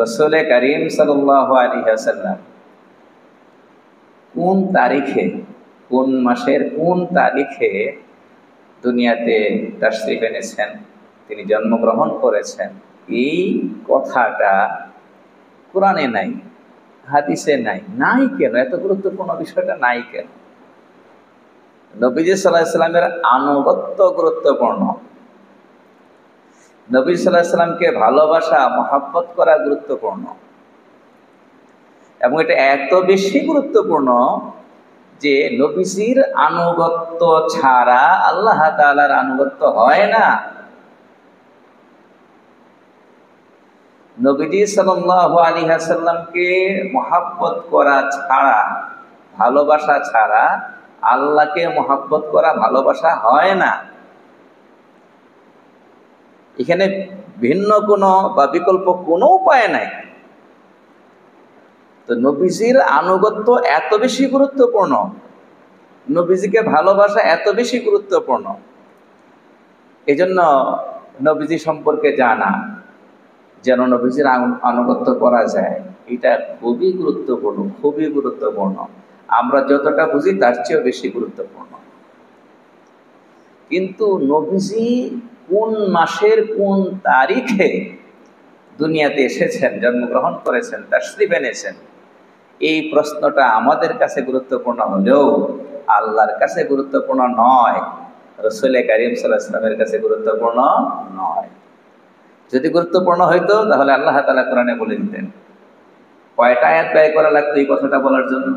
রাসূল করিম সাল্লাল্লাহু আলাইহি ওয়াসাল্লাম কোন তারিখে, কোন মাসের কোন তারিখে দুনিয়াতে তাশরীফ এনেছেন, তিনি জন্মগ্রহণ করেছেন, এই কথাটা কোরআনে নাই, হাদিসে নাই। নাই কেন? এত গুরুত্বপূর্ণ বিষয়টা নাই কেন? নবীজি সাল্লাল্লাহু আলাইহি ওয়াসাল্লামের আনুগত্য গুরুত্বপূর্ণ, নবী সাল্লাল্লাহু আলাইহি ওয়াসাল্লামকে ভালোবাসা মহব্বত করা গুরুত্বপূর্ণ, এবং এটা এত বেশি গুরুত্বপূর্ণ যে নবীজির আনুগত্য ছাড়া আল্লাহ তাআলার আনুগত্য হয় না। নবীজি সাল্লাল্লাহু আলাইহি ওয়াসাল্লামকে মহব্বত করা ছাড়া, ভালোবাসা ছাড়া আল্লাহকে মহব্বত করা, ভালোবাসা হয় না। এখানে ভিন্ন কোনো বা বিকল্প কোনো উপায় নাই। তো নবীজির আনুগত্য এত বেশি গুরুত্বপূর্ণ, নবীজিকে ভালোবাসা এত বেশি গুরুত্বপূর্ণ, এজন্য নবীজি সম্পর্কে জানা, যেন নবীজির আনুগত্য করা যায়, এটা খুবই গুরুত্বপূর্ণ, খুবই গুরুত্বপূর্ণ। আমরা যতটা বুঝি তার চেয়েও বেশি গুরুত্বপূর্ণ। কিন্তু নবীজি কোন মাসের কোন তারিখে দুনিয়াতে এসেছেন, জন্মগ্রহণ করেছেন, তাশরীফ এনেছেন, এই প্রশ্নটা আমাদের কাছে গুরুত্বপূর্ণ হলেও আল্লাহর কাছে গুরুত্বপূর্ণ নয়, রাসূল করিম সাল্লাল্লাহু আলাইহি ওয়াসাল্লামের কাছে গুরুত্বপূর্ণ নয়। যদি গুরুত্বপূর্ণ হইতো তাহলে আল্লাহ তাআলা কোরআনে বলে দিতেন। কয়টা আয়াত ব্যয় করা লাগতো এই কথাটা বলার জন্য?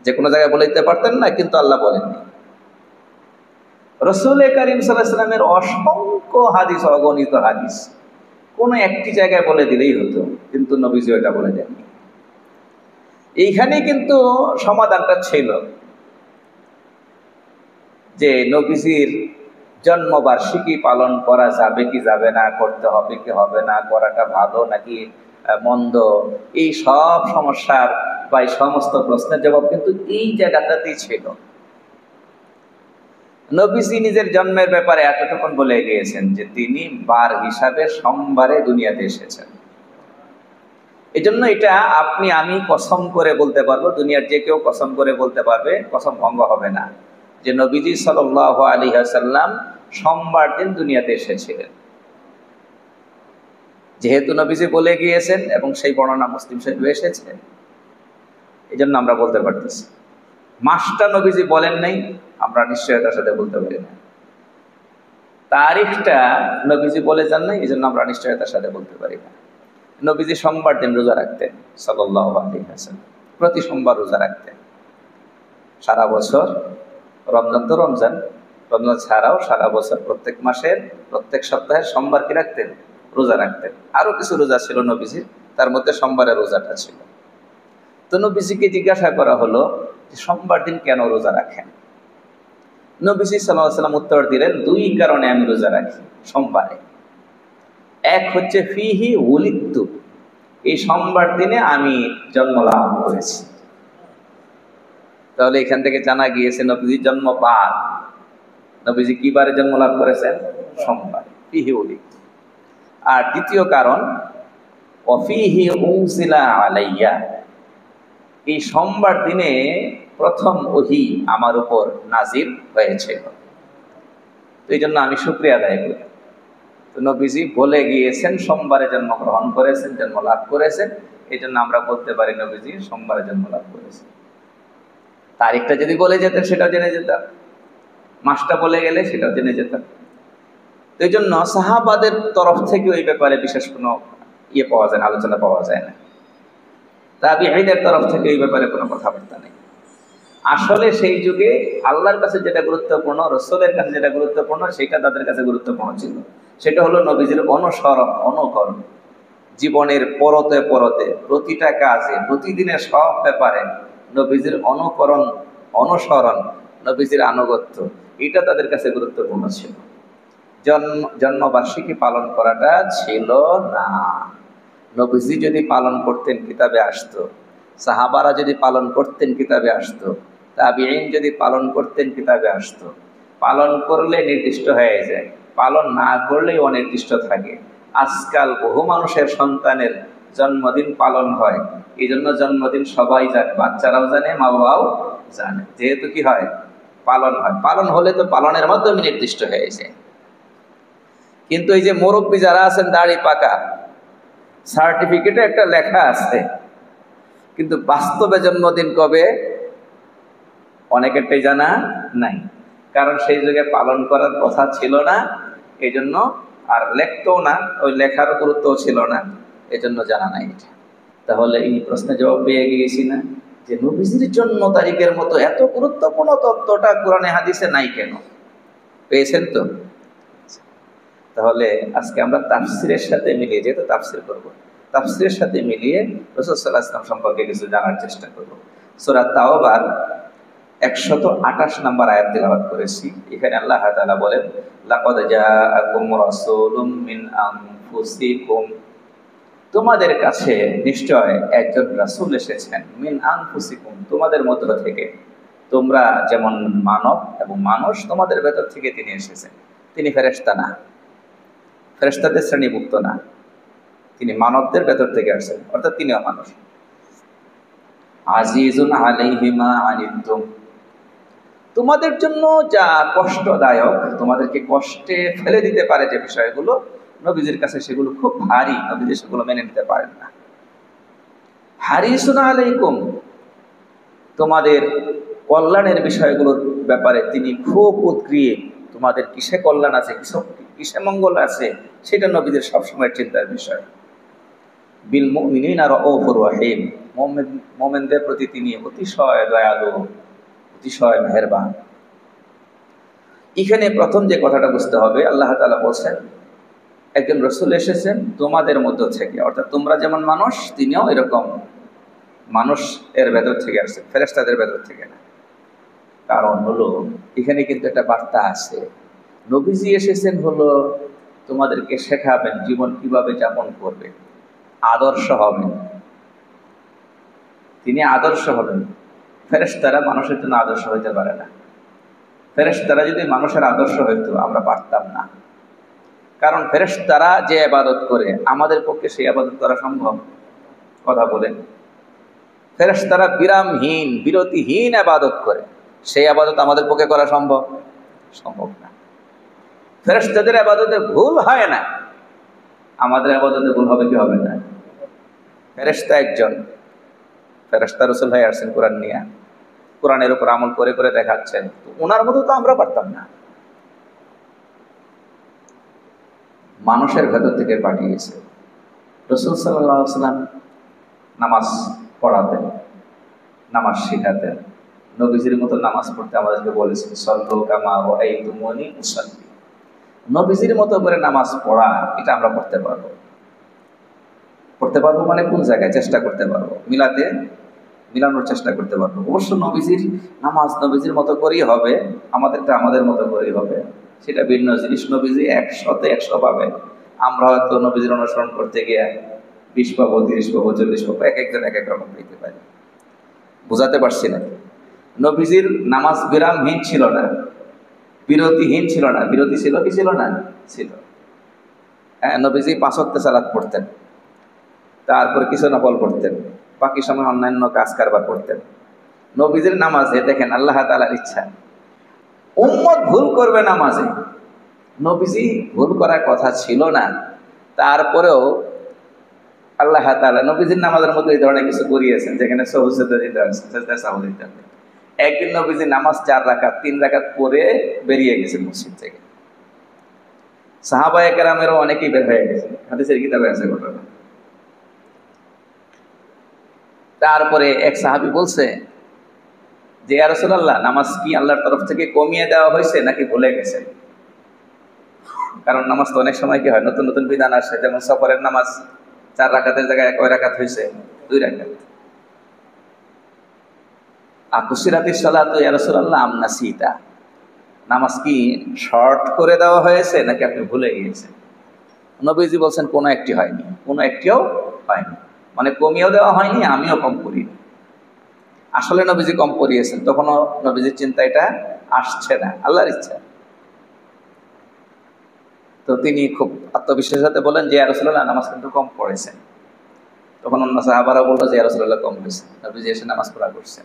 যে কোনো জায়গায় বলে দিতে পারতেন না, কিন্তু আল্লাহ বলেননি। রাসূল করিম সাল্লাল্লাহু আলাইহি ওয়াসাল্লামের অসংখ্য হাদিস, অগণিত হাদিস, কোনো একটি জায়গায় বলে দিলেই হতো, কিন্তু নবীজি ওটা বলে দেননি। এইখানে কিন্তু সমাধানটা ছিল যে নবীজির জন্মবার্ষিকী পালন করা যাবে কি যাবে না, করতে হবে কি হবে না, করাটা ভালো নাকি মন্দ, এই সব সমস্যার বা এই সমস্ত প্রশ্নের জবাব কিন্তু এই জায়গাটাতেই ছিল। নবীজি নিজের জন্মের ব্যাপারে এতটুকুন বলে গিয়েছেন যে তিনি বার হিসাবে সোমবারে দুনিয়াতে এসেছেন। এজন্য এটা আপনি আমি কসম করে বলতে পারবো, দুনিয়ার যে কেউ কসম করে বলতে পারবে, কসম ভঙ্গ হবে না, যে নবীজি সাল্লাল্লাহু আলাইহি ওয়াসাল্লাম সোমবার দিন দুনিয়াতে এসেছিলেন। যেহেতু নবীজি বলে গিয়েছেন এবং সেই বর্ণনা মুসলিম শরীফে এসেছে, এই জন্য আমরা বলতে পারতেছি। মাসটা নবীজি বলেন নাই, আমরা নিশ্চয়তার সাথে বলতে পারি না। তারিখটা নবীজি বলে যান নাই, এই জন্য আমরা নিশ্চয়তার সাথে বলতে পারি না। নবীজি সোমবার দিন রোজা রাখতেন সাল্লাল্লাহু আলাইহি ওয়াসাল্লাম, প্রতি সোমবার রোজা রাখতেন। সারা বছর, রমজান তো রমজান, রমজান ছাড়াও সারা বছর প্রত্যেক মাসের প্রত্যেক সপ্তাহের সোমবার কি রাখতেন? রোজা রাখতেন। আরও কিছু রোজা ছিল নবীজির, তার মধ্যে সোমবারের রোজাটা ছিল। তো নবীজিকে জিজ্ঞাসা করা হলো যে সোমবার দিন কেন রোজা রাখেন? নবীজি সাল্লাল্লাহু আলাইহি ওয়াসাল্লাম উত্তর দিলেন, দুই কারণে আমি রোজা রাখি সোমবারে। এক হচ্ছে ফিহি উলিদতু, এই সোমবার দিনে আমি জন্ম লাভ করেছি। তাহলে এখান থেকে জানা গিয়েছে নবীজির জন্মবার। নবীজি কি বারে জন্ম লাভ করেছেন? সোমবার। ফিহি উলিদতু। আর দ্বিতীয় কারণ ওয়াফিহি উনজিলা আলাইয়া, এই সোমবার দিনে প্রথম ওহী আমার উপর নাজিল হয়েছিল। তো এই জন্য আমি শুকরিয়া আদায় করি। তো নবীজি বলে গিয়েছেন সোমবারে জন্মগ্রহণ করেছেন, জন্ম লাভ করেছেন, এই জন্য আমরা বলতে পারি নবীজি সোমবারে জন্ম লাভ করেছেন। তারিখটা যদি বলে যেতেন সেটাও জেনে যেতাম, মাসটা বলে গেলে সেটাও জেনে যেতাম। তো এই জন্য সাহাবাদের তরফ থেকে ওই ব্যাপারে বিশেষ কোনো পাওয়া যায় না, আলোচনা পাওয়া যায় না। তাবিঈদের তরফ থেকে এই ব্যাপারে কোনো কথাবার্তা নেই। আসলে সেই যুগে আল্লাহর কাছে যেটা গুরুত্বপূর্ণ, রাসূলের কাছে যেটা গুরুত্বপূর্ণ, সেটা তাদের কাছে গুরুত্বপূর্ণ ছিল। সেটা হলো নবীজির অনুসরণ, অনুকরণ। জীবনের পরতে পরতে প্রতিটা কাজে, প্রতিদিনের সব ব্যাপারে নবীজির অনুকরণ, অনুসরণ, নবীজির আনুগত্য, এটা তাদের কাছে গুরুত্বপূর্ণ ছিল। জন্মবার্ষিকী পালন করাটা ছিল না। নবীজি যদি পালন করতেন কিতাবে আসতো, সাহাবারা যদি পালন করতেন কিতাবে আসতো, তাবিঈন যদি পালন করতেন কিতাবে আসতো। পালন করলে নির্দিষ্ট হয়ে যায়, পালন না করলেই অনির্দিষ্ট থাকে। আজকাল বহু মানুষের সন্তানের জন্মদিন পালন হয়, এই জন্য জন্মদিন সবাই জানে, বাচ্চারাও জানে, মা বাবাও জানে, যেহেতু কি হয় পালন হয়। পালন হলে তো পালনের মাধ্যমে নির্দিষ্ট হয়েছে। কিন্তু এই যে মুরব্বী যারা আছেন দাড়ি পাকা, সার্টিফিকেটে একটা লেখা আছে, কিন্তু বাস্তবে জন্মদিন কবে অনেকেরটাই জানা নাই, কারণ সেই যুগে পালন করার কথা ছিল না, এই জন্য আর লেখতেও না, ওই লেখার গুরুত্বও ছিল না, এই জন্য জানা নাই এটা। তাহলে এই প্রশ্নের জবাব পেয়ে গিয়েছি না, যে নবীজির জন্ম তারিখের মতো এত গুরুত্বপূর্ণ তত্ত্বটা কোরআনে হাদিসে নাই কেন? পেয়েছেন তো? তাহলে আজকে আমরা তাফসিরের সাথে মিলিয়ে, যেহেতু তাফসির করব, তাফসিরের সাথে মিলিয়ে রাসূল সাল্লাল্লাহু আলাইহি ওয়াসাল্লাম সম্পর্কে কিছু জানার চেষ্টা করব। সূরা তাওবার 128 নম্বর আয়াত তেলাওয়াত করেছি। এখানে আল্লাহ তাআলা বলেন, লাকাদ জাআকুম রাসূলুম মিন আনফুসিকুম, তোমাদের কাছে নিশ্চয় একজন রাসূল এসেছেন, মিন আনফুসিকুম, তোমাদের মধ্য থেকে। তোমরা যেমন মানব এবং মানুষ, তোমাদের ভেতর থেকে তিনি এসেছেন। তিনি ফেরেশতা না, ফেরেশতাদের শ্রেণীভুক্ত না, তিনি মানবদের ভেতর থেকে আসছেন, অর্থাৎ তিনিও মানুষ। আজিজুন আলাইহি মা আনিতুম, তোমাদের জন্য যা কষ্টদায়ক, তোমাদেরকে কষ্টে ফেলে দিতে পারে যে বিষয়গুলো, নবীজির কাছে সেগুলো খুব ভারী, নবীজি সেগুলো মেনে নিতে পারেন না। হারিসুন আলাইকুম, তোমাদের কল্যাণের বিষয়গুলোর ব্যাপারে তিনি খুব উদ্গ্রীব, তোমাদের কিসে কল্যাণ আছে, কিসে মঙ্গল আছে, সেটা নবীদের সবসময় চিন্তার বিষয়। বিল মুমিনিনা রাউফুর রহিম, মুমিনদের প্রতি তিনি অতিশয় দয়ালু, অতিশয় মেহেরবান। এখানে প্রথম যে কথাটা বুঝতে হবে, আল্লাহ তাআলা বলছেন একজন রাসূল এসেছেন তোমাদের মধ্য থেকে, অর্থাৎ তোমরা যেমন মানুষ, তিনিও এরকম মানুষ এর ভেতর থেকে আসছেন, ফেরেশতাদের ভেতর থেকে না। কারণ হলো এখানে কিন্তু একটা বার্তা আছে, নবীজি এসেছেন হলো তোমাদেরকে শেখাবেন জীবন কিভাবে যাপন করবে, আদর্শ হবেন, তিনি আদর্শ হবেন। ফেরেশতারা মানুষের জন্য আদর্শ হইতে পারে না। ফেরেশতারা যদি মানুষের আদর্শ হইতো আমরা পারতাম না, কারণ ফেরেশতারা যে ইবাদত করে আমাদের পক্ষে সেই ইবাদত করা সম্ভব? কথা বলেন। ফেরেশতারা বিরামহীন, বিরতিহীন ইবাদত করে, সেই ইবাদত আমাদের পক্ষে করা সম্ভব? সম্ভব না। ফেরেশতাদের ইবাদতে ভুল হয় না, আমাদের ইবাদতে ভুল হবে কি হবে না? ফেরেশতা একজন, ফেরেশতা রাসূল হয়ে আসছেন কোরআন নিয়ে, কোরআনের উপর আমল করে করে দেখাচ্ছেন, ওনার মতো তো আমরা পারতাম না। মানুষের ভেতর থেকে পাঠিয়েছে। রাসূল সাল্লাল্লাহু আলাইহি ওয়াসাল্লাম নামাজ পড়াতেন, নামাজ শেখাতেন, নবীজির মতো নামাজ পড়তে আমাদেরকে বলেছেন, সাল্লু কামা রাআইতুমুনি উসাল্লি, নবীজির মতো করে নামাজ পড়া, এটা আমরা পড়তে পারবো। পড়তে পারবো মানে কোন জায়গায়? চেষ্টা করতে পারবো, মিলানোর চেষ্টা করতে পারবো। অবশ্য নবীজির নামাজ নবীজির মতো করেই হবে, আমাদেরটা আমাদের মতো করেই হবে, সেটা ভিন্ন জিনিস। নবীজি 100তে 100 পাবে, আমরা হয়তো নবীজির অনুসরণ করতে গিয়ে 20 পাবো, 30 পাবো, 40 পাবো, এক একজন এক এক রকম পেতে পারি। বুঝাতে পারছি না? নবীজির নামাজ বিরামহীন ছিল না, বিরতিহীন ছিল না। বিরতি ছিল কি ছিল না? ছিল। হ্যাঁ, নবীজি 5 ওয়াক্ত সালাত পড়তেন, তারপর কিছু নফল পড়তেন, বাকি সময় অন্যান্য কাজ কারবার করতেন। নবীজির নামাজে দেখেন আল্লাহ তাআলার ইচ্ছা, উম্মত ভুল করবে নামাজে, নবীজি ভুল করার কথা ছিল না, তারপরেও আল্লাহ তাআলা নবীজির নামাজের মধ্যে এই ধরনের কিছু করিয়েছেন, যেখানে সহজতা দিতে হবে, সাহু দিতে হবে। একদিন নবীজি নামাজ 4 রাকাত 3 রাকাত পরে বেরিয়ে গেছেন মসজিদ থেকে, সাহাবায়ে কেরামেরও অনেকেই বের হয়ে গেছে, হাদিসের কিতাবে আছে ঘটনা। তারপরে এক সাহাবী বলছে যে ইয়া রাসূলুল্লাহ, নামাজ কি আল্লাহর তরফ থেকে কমিয়ে দেওয়া হয়েছে নাকি ভুলে গেছেন? কারণ নামাজ তো অনেক সময় কি হয়, নতুন নতুন বিধান আসে, যেমন সফরের নামাজ 4 রাকাতের জায়গায় কয় রাকাত হয়েছে? 2 রাকাত। আকুসিরাতিস সালাতু ইয়া রাসূলুল্লাহ আম নাসিতা, নামাজ কি শর্ট করে দেওয়া হয়েছে নাকি আপনি ভুলে গিয়েছেন? নবীজি বলছেন কোনো একটি হয়নি, কোনো একটিও হয়নি, মানে কমিয়েও দেওয়া হয়নি, আমিও কম করিনি। আসলে নবীজি কম করিয়েছেন, তখনও নবীজির চিন্তা এটা আসছে না, আল্লাহর ইচ্ছা। তো তিনি খুব আত্মবিশ্বাসের সাথে বলেন যে ইয়া রাসূলুল্লাহ নামাজ কিন্তু কম পড়েছেন। তখন অন্য সাহাবারা বললো যে ইয়া রাসূলুল্লাহ কম হয়েছে, নবীজি এসে নামাজ পড়া করছেন।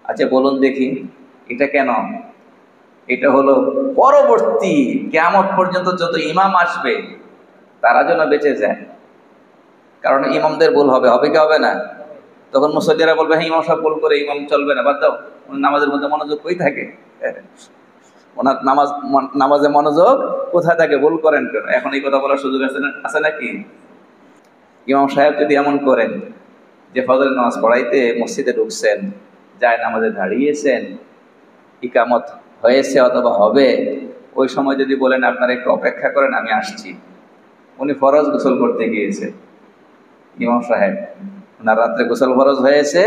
আচ্ছা বলুন দেখি এটা কেন? এটা হলো পরবর্তী কিয়ামত পর্যন্ত যত ইমাম আসবে তারা যেন বেঁচে যায়। কারণ ইমামদের ভুল হবে, হবে কি হবে না? তখন মুসল্লিরা বলবে হ্যাঁ ইমাম সাহেব ভুল করে, ইমাম চলবে না, বাদ দাও, নামাজের মধ্যে মনোযোগ কই থাকে? ওনার নামাজে মনোযোগ কোথায় থাকে? ভুল করেন কেন? এখন এই কথা বলার সুযোগ আছে নাকি? ইমাম সাহেব যদি এমন করেন যে ফজরের নামাজ পড়াইতে মসজিদে ঢুকছেন, যায় নামাজে দাঁড়িয়েছেন, ইকামত হয়েছে অথবা হবে, ওই সময় যদি বলেন আপনারা একটু অপেক্ষা করেন আমি আসছি, উনি ফরজ গোসল করতে গিয়েছে, ইমাম সাহেব ওনার রাত্রে গোসল ফরজ হয়েছে,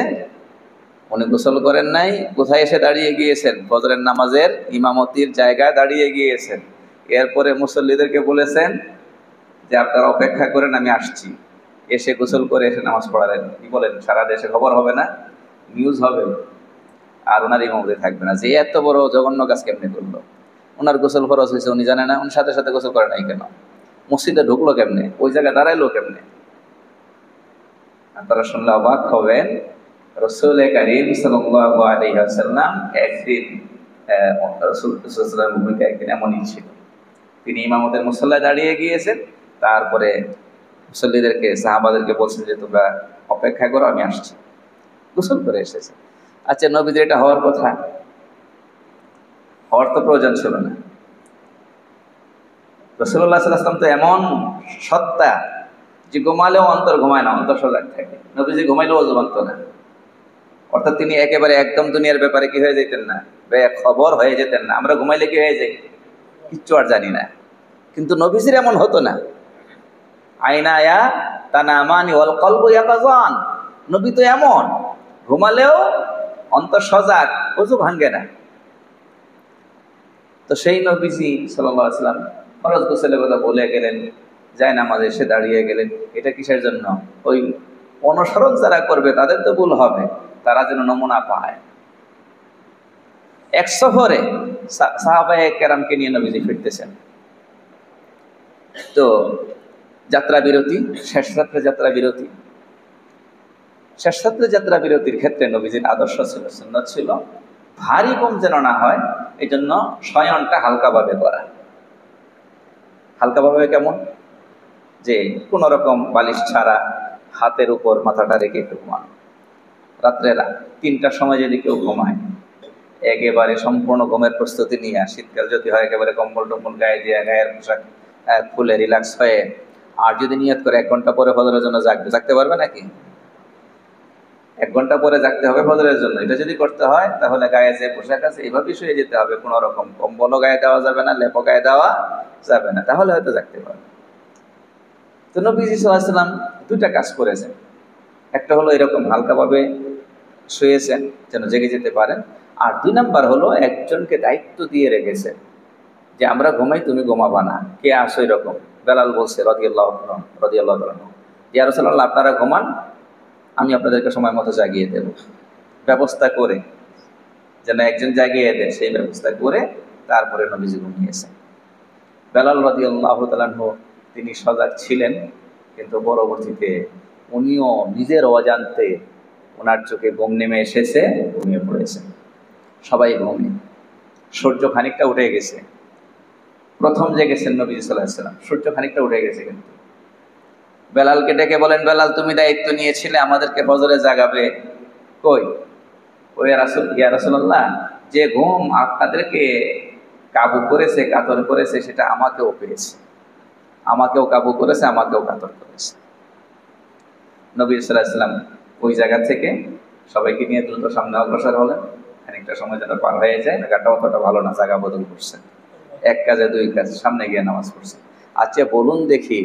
উনি গোসল করেন নাই, কোথায় এসে দাঁড়িয়ে গিয়েছেন? ফজরের নামাজের ইমামতির জায়গায় দাঁড়িয়ে গিয়েছেন। এরপরে মুসল্লিদেরকে বলেছেন যে আপনারা অপেক্ষা করেন আমি আসছি, এসে গোসল করে এসে নামাজ পড়ালেন। কি বলেন? সারা দেশে খবর হবে না? নিউজ হবে। আর ওনার ইমামতি থাকবে না। যে এত বড় জঘন্য কাজ কেমনি করলো? ওনার গোসল ফরজ হয়েছে উনি জানে না, উনি সাথে সাথে গোসল করে নাই কেন? মসজিদে ঢুকলো কেমনে? ওই জায়গায় দাঁড়াইলো কেমনে? আপনারা শুনলে অবাক হবেন, রাসূল কারীম সাল্লাল্লাহু আলাইহি ওয়াসাল্লাম একদিন ভূমিকা একদিন এমনই ছিল, তিনি ইমামতের মুসল্লায় দাঁড়িয়ে গিয়েছেন, তারপরে মুসল্লিদেরকে সাহাবাদেরকে বলছেন যে তোমরা অপেক্ষা করো আমি আসছি, গোসল করে এসেছে। আচ্ছা নবীদের এটা হওয়ার কথা? হওয়ার তো প্রয়োজন ছিল না। রাসূলুল্লাহ সাল্লাল্লাহু আলাইহি ওয়াসাল্লাম তো এমন সত্তা যে ঘুমালেও অন্তর ঘুমায় না, অন্তর সজাগ থাকে। নবীজি ঘুমাইলেও অজু ভাঙতো না। অর্থাৎ তিনি একেবারে একদম দুনিয়ার ব্যাপারে কি হয়ে যেতেন না, খবর হয়ে যেতেন না। আমরা ঘুমাইলে কি হয়ে যাই কিচ্ছু আর জানি না, কিন্তু নবীজির এমন হতো না। আইনায়া তানামানি ওয়াল কলবু ইয়াকাযান, নবী তো এমন ঘুমালেও অন্তর সজাগ, অজু ভাঙে না। তো সেই নবীজি সাল্লাল্লাহু আলাইহি ওয়াসাল্লাম ফরজ গোসলের কথা বলে গেলেন, যায় নামাজে এসে দাঁড়িয়ে গেলেন। এটা কিসের জন্য? ওই অনুসরণ যারা করবে তাদের তো ভুল হবে, তারা যেন নমুনা পায়। এক সফরে সাহাবায়ে কেরামকে নিয়ে নবীজি ফিরতেছেন, তো যাত্রা বিরতি, শেষ রাত্রে যাত্রা বিরতি। শেষ রাত্রে যাত্রা বিরতির ক্ষেত্রে নবীজির আদর্শ ছিল, সুন্নাত ছিল ভারী ঘুম যেন না হয়, এই জন্য শয়নটা হালকাভাবে করা। হালকাভাবে কেমন? যে কোনো রকম বালিশ ছাড়া হাতের উপর মাথাটা রেখে একটু ঘুমানো। রাত্রে 3টার সময় যদি কেউ ঘুমায়, একেবারে সম্পূর্ণ ঘুমের প্রস্তুতি নিয়ে, শীতকাল যদি হয় একেবারে কম্বল টম্বল গায়ে দিয়ে গায়ের পোশাক খুলে রিল্যাক্স হয়ে, আর যদি নিয়ত করে 1 ঘন্টা পরে ফজরের জন্য জাগতে পারবে নাকি? 1 ঘন্টা পরে জাগতে হবে ফজরের জন্য। এটা যদি করতে হয় তাহলে গায়ে যে পোশাক আছে এইভাবেই শুয়ে যেতে হবে, কোনো রকম কম্বলও গায়ে দেওয়া যাবে না, লেপও গায়ে দেওয়া যাবে না, তাহলে হয়তো জাগতে পারবে। তো নবীজি সাল্লাল্লাহু আলাইহি ওয়াসাল্লাম 2টা কাজ করেছেন। একটা হলো এরকম হালকাভাবে শুয়েছেন যেন জেগে যেতে পারেন, আর 2 নাম্বার হলো একজনকে দায়িত্ব দিয়ে রেখেছেন যে আমরা ঘুমাই, তুমি ঘুমাবা না। কে আসো এরকম? বেলাল বলছে রাদিয়াল্লাহু তাআলা, ইয়া রাসূলুল্লাহ আপনারা ঘুমান, আমি আপনাদেরকে সময় মতো জাগিয়ে দেব। ব্যবস্থা করে যেন একজন জাগিয়ে দেয়, সেই ব্যবস্থা করে তারপরে নবীজি ঘুমিয়েছেন। বেলাল রাদিয়াল্লাহু তাআলা তিনি সজাগ ছিলেন, কিন্তু পরবর্তীতে উনিও নিজের অজান্তে ওনার চোখে ঘুম নেমে এসেছে, ঘুমিয়ে পড়েছেন। সবাই ঘুমিয়ে, সূর্য খানিকটা উঠে গেছে। প্রথম জেগেছেন নবীজি সাল্লাল্লাহু আলাইহি ওয়াসাল্লাম, সূর্য খানিকটা উঠে গেছে। কিন্তু বেলালকে ডেকে বলেন, বেলাল তুমি দায়িত্ব নিয়েছিলে আমাদেরকে ফজরে জাগাবে, কই? ইয়া রাসূলুল্লাহ, যে ঘুম আপনাদেরকে কাবু করেছে, কাতর করেছে, সেটা আমাকেও পেয়েছে, আমাকেও কাবু করেছে, আমাকেও কাতর করেছে। নবী সাল্লাল্লাহু আলাইহি ওয়াসাল্লাম ওই জায়গা থেকে সবাইকে নিয়ে দ্রুত সামনে অগ্রসর হলেন। খানিকটা সময় যেন পার হয়ে যায়, জায়গাটা অতটা ভালো না, জায়গা বদল করছেন, 1 কাজে 2 কাজ, সামনে গিয়ে নামাজ পড়ছেন। আচ্ছা বলুন দেখি,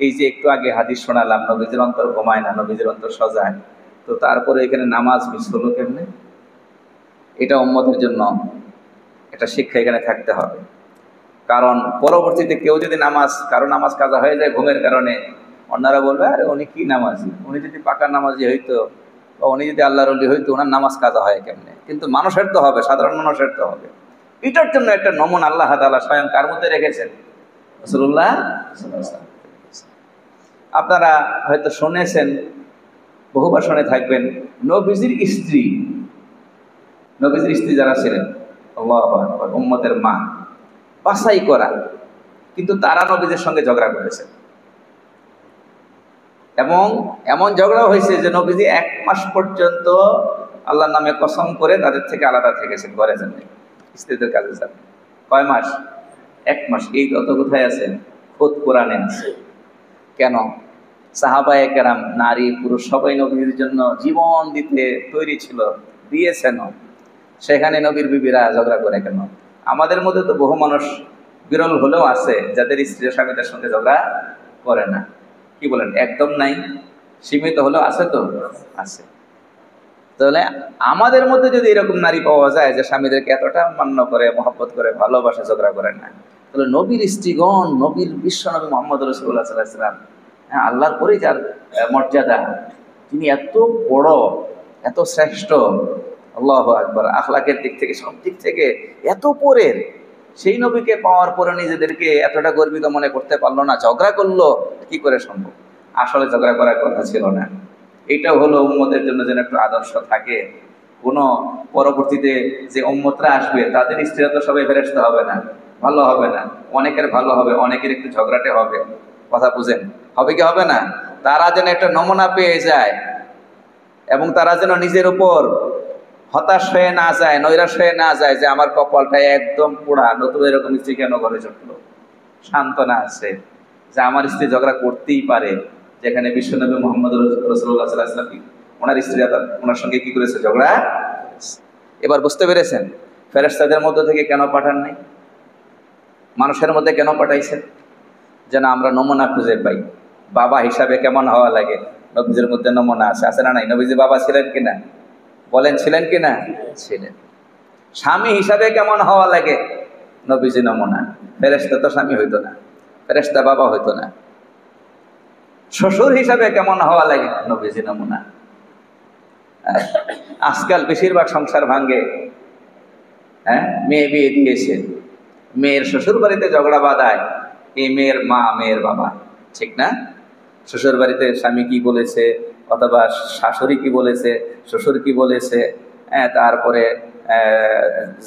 এই যে একটু আগে হাদিস শোনালাম নবীজির অন্তর ঘুমায় না, নবীজির অন্তর সজাগ, তো তারপরে এখানে নামাজ মিস হলো কেমনে? এটা উম্মতের জন্য একটা শিক্ষা এখানে থাকতে হবে। কারণ পরবর্তীতে কেউ যদি কারো নামাজ কাজা হয়ে যায় ঘুমের কারণে, অন্যরা বলবে আরে উনি কি নামাজি, উনি যদি পাকা নামাজি হইতো বা উনি যদি আল্লাহর ওলি হইতো, ওনার নামাজ কাজা হয় কেমনে? কিন্তু মানুষের তো হবে, সাধারণ মানুষের তো হবে। এটার জন্য একটা নমুনা আল্লাহ তাআলা স্বয়ং কার মধ্যে রেখেছেন? রাসূলুল্লাহ সাল্লাল্লাহু আলাইহি ওয়াসাল্লাম। আপনারা হয়তো শুনেছেন, বহুবার শুনে থাকবেন, নবীজির স্ত্রী যারা ছিলেন, আল্লাহু আকবার, উম্মতের মা, বাছাই করা, কিন্তু তারা নবীজির সঙ্গে ঝগড়া করেছে। এবং এমন ঝগড়া হয়েছে যে নবীজি 1 মাস পর্যন্ত আল্লাহর নামে কসম করে তাদের থেকে আলাদা থেকেছেন, ঘরে যান, স্ত্রীদের কাছে যান। কয় মাস? 1 মাস। এই তত কোথায় আছে? খোদ কোরআনে আছে। কেন? সাহাবায়ে কেরাম, নারী পুরুষ সবাই নবীর জন্য জীবন দিতে তৈরি ছিল, দিয়েছেন। সেখানে নবীর বিবিরা ঝগড়া করে কেন? আমাদের মধ্যে তো বহু মানুষ বিরল হলেও আছে যাদের স্ত্রী স্বামীদের সঙ্গে ঝগড়া করে না। কি বলেন? একদম নাই, সীমিত হলেও আছে, তো আছে। তাহলে আমাদের মধ্যে যদি এরকম নারী পাওয়া যায় যে স্বামীদেরকে এতটা মান্য করে, মহব্বত করে, ভালোবাসে, ঝগড়া করে না, তাহলে নবীর স্ত্রীগণ, নবীর বিশ্ব নবী মুহাম্মদ রাসূলুল্লাহ সাল্লাল্লাহু আলাইহি ওয়াসাল্লাম, আল্লাহর পরেই যার মর্যাদা, তিনি এত বড়, এত শ্রেষ্ঠ, আল্লাহু আকবার, আখলাকের দিক থেকে, সব দিক থেকে এত পরের, সেই নবীকে পাওয়ার পরে নিজেদেরকে এতটা গর্বিত মনে করতে পারলো না, ঝগড়া করলো। কি করে সম্ভব? আসলে ঝগড়া করার কথা ছিল না। এটাও হলো উম্মতের জন্য যেন একটু আদর্শ থাকে। কোনো পরবর্তীতে যে উম্মতরা আসবে তাদের স্ত্রীরা তো সবাই ফেরেশতা হবে না, ভালো হবে না, অনেকের ভালো হবে, অনেকের একটু ঝগড়াটে হবে। কথা বুঝেন? হবে কি হবে না? তারা যেন একটা নমুনা পেয়ে যায় এবং তারা যেন নিজের উপর হতাশ হয়ে না যায়, নৈরাশ হয়ে না যায় যে আমার কপালটা একদম পোড়া, নতুন এরকম স্ত্রী কেন ঘরে জুটলো। সান্ত্বনা আছে যে আমার স্ত্রী ঝগড়া করতেই পারে, যেখানে বিশ্বনবী মুহাম্মদ রাসূলুল্লাহ সাল্লাল্লাহু আলাইহি ওয়াসাল্লাম ওনার স্ত্রীরা ওনার সঙ্গে কি করেছে? ঝগড়া। এবার বুঝতে পেরেছেন ফেরেশতাদের মধ্য থেকে কেন পাঠান নাই, মানুষের মধ্যে কেন পাঠাইছেন? যেন আমরা নমুনা খুঁজে পাই। বাবা হিসাবে কেমন হওয়া লাগে, নবীজির মধ্যে নমুনা আছে না নাই? নবীজি বাবা ছিলেন কিনা? বলেন, ছিলেন কিনা? ছিলেন। স্বামী হিসাবে কেমন হওয়া লাগে? নবীজি নমুনা। ফেরেশতা তো স্বামী হইতো না, ফেরেশতা বাবা হইতো না। শ্বশুর হিসাবে কেমন হওয়া লাগে? নবীজি নমুনা। আজকাল বেশিরভাগ সংসার ভাঙ্গে, মেয়ে বিয়ে দিয়েছে, মেয়ের শ্বশুর বাড়িতে ঝগড়া বাঁধায় এই মেয়ের মা, মেয়ের বাবা, ঠিক না? শ্বশুর বাড়িতে স্বামী কি বলেছে, অথবা শাশুড়ি কি বলেছে, শ্বশুর কি বলেছে, তারপরে